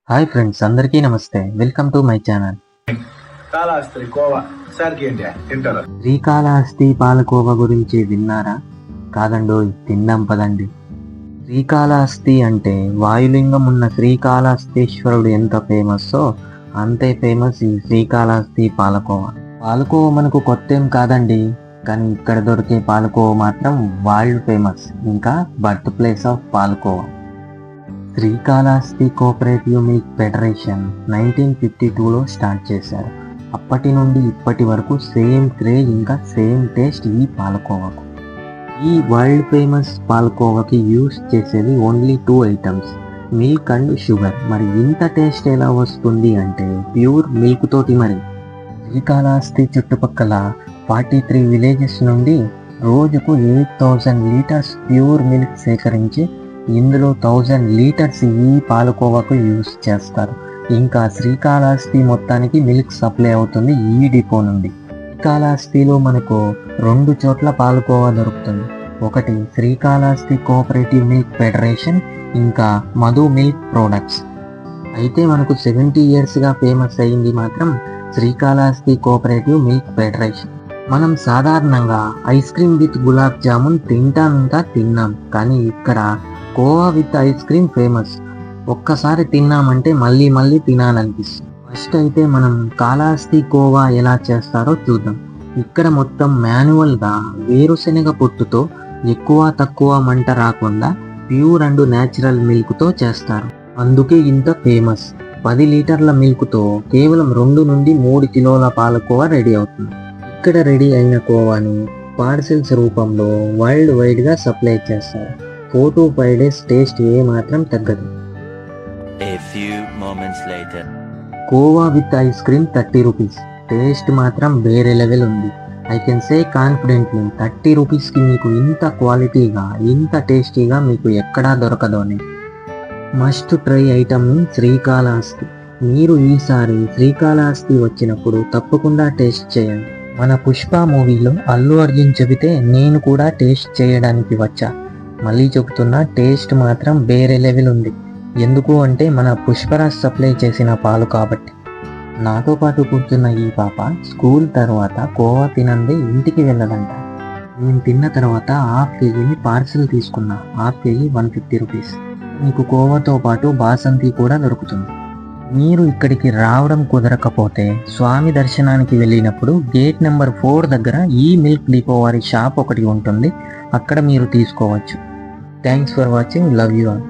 Hi friends, అందరికీ నమస్తే. Welcome to my channel. Srikalahasti palkova గురించి విన్నారా? కాదండోయ్, తిందాం పదండి. శ్రీకాళహస్తి అంటే వాయులింగం ఉన్న శ్రీకాళహస్తీశ్వరుడు ఎంత ఫేమస్సో అంతే ఫేమస్ ఈ శ్రీకాళహస్తి పాలకోవా. పాలకోవా మనకు కొత్తేం కాదండి, కానీ ఇక్కడ దొరికే పాలకోవా మాత్రం వరల్డ్ ఫేమస్. ఇంకా birth place of palkova. Srikalahasti cooperative milk federation 1952లో స్టార్ట్ చేశారు. అప్పటి నుండి ఇప్పటి వరకు సేమ్ క్రేజ్ ఇంకా సేమ్ టేస్ట్ ఈ పాలకోవాకు. ఈ వరల్డ్ ఫేమస్ పాలకోవాకి యూస్ చేసేది only 2 items, milk and sugar. మరి ఇంత టేస్ట్ ఎలా వస్తుంది అంటే ప్యూర్ మిల్క్ తోటి. మరి శ్రీకాళహస్తి చుట్టుపక్కల 43 విలేజెస్ నుండి రోజుకు 8000 లీటర్స్ ప్యూర్ మిల్క్ సేకరించి ఇందులో 1000 లీటర్స్ ఈ పాలకోవాకు యూస్ చేస్తారు. ఇంకా శ్రీకాళహస్తి మొత్తానికి మిల్క్ సప్లై అవుతుంది ఈ డిపో నుండి. శ్రీకాళహస్తిలో మనకు 2 చోట్ల పాలకోవా దొరుకుతుంది. ఒకటి శ్రీకాళహస్తి కోఆపరేటివ్ మిల్క్ ఫెడరేషన్, ఇంకా మధు మిల్క్ ప్రొడక్ట్స్. అయితే మనకు 70 ఇయర్స్గా ఫేమస్ అయింది మాత్రం శ్రీకాళహస్తి కోఆపరేటివ్ మిల్క్ ఫెడరేషన్. మనం సాధారణంగా ice cream with gulab jamun తిన్నాం, కానీ ఇక్కడ khoa with ice cream famous. ఒక్కసారి తిన్నామంటే మళ్ళీ మళ్ళీ తినాలనిపిస్తుంది. ఫస్ట్ అయితే మనం కాళహస్తి కోవా ఎలా చేస్తారో చూద్దాం. ఇక్కడ మొత్తం మాన్యువల్గా వేరుశెనగ పొట్టుతో ఎక్కువ తక్కువ మంట రాకుండా ప్యూర్ అండ్ న్యాచురల్ మిల్క్తో చేస్తారు. అందుకే ఇంత ఫేమస్. 10 లీటర్ల మిల్క్తో కేవలం 2 నుండి 3 కిలోల పాలకోవా రెడీ అవుతుంది. ఇక్కడ రెడీ అయిన కోవాని పార్సిల్స్ రూపంలో వరల్డ్ వైడ్గా సప్లై చేస్తారు. 4 to 5 days టేస్ట్ ఏ మాత్రం తగ్గదు. Khoa with ice cream 30 rupees. Taste మాత్రం వేరే లెవెల్ ఉంది. ఐ కెన్ సే కాన్ఫిడెంట్లీ 30 రూపీస్కి మీకు ఇంత క్వాలిటీగా ఇంత టేస్టీగా మీకు ఎక్కడా దొరకదు అని. Must try item Srikalahasti. మీరు ఈసారి శ్రీకాళహస్తి వచ్చినప్పుడు తప్పకుండా టేస్ట్ చేయండి. మన పుష్ప మూవీలో అల్లు అర్జున్ చెబితే నేను కూడా టేస్ట్ చేయడానికి వచ్చా. మళ్ళీ చెబుతున్నా, టేస్ట్ మాత్రం వేరే లెవెల్ ఉంది. ఎందుకు అంటే మన పుష్పరాజ్ సప్లై చేసిన పాలు కాబట్టి. నాతో పాటు కూర్చున్న ఈ పాప స్కూల్ తర్వాత కోవా తినందే ఇంటికి వెళ్ళదంట. నేను తిన్న తర్వాత ½ కేజీని పార్సిల్ తీసుకున్నా. ½ కేజీ 150 రూపీస్. మీకు కోవాతో పాటు బాసంతి కూడా దొరుకుతుంది. మీరు ఇక్కడికి రావడం కుదరకపోతే స్వామి దర్శనానికి వెళ్ళినప్పుడు గేట్ నెంబర్ 4 దగ్గర ఈ మిల్క్ డిపో వారి షాప్ ఒకటి ఉంటుంది, అక్కడ మీరు తీసుకోవచ్చు. Thanks for watching. Love you all.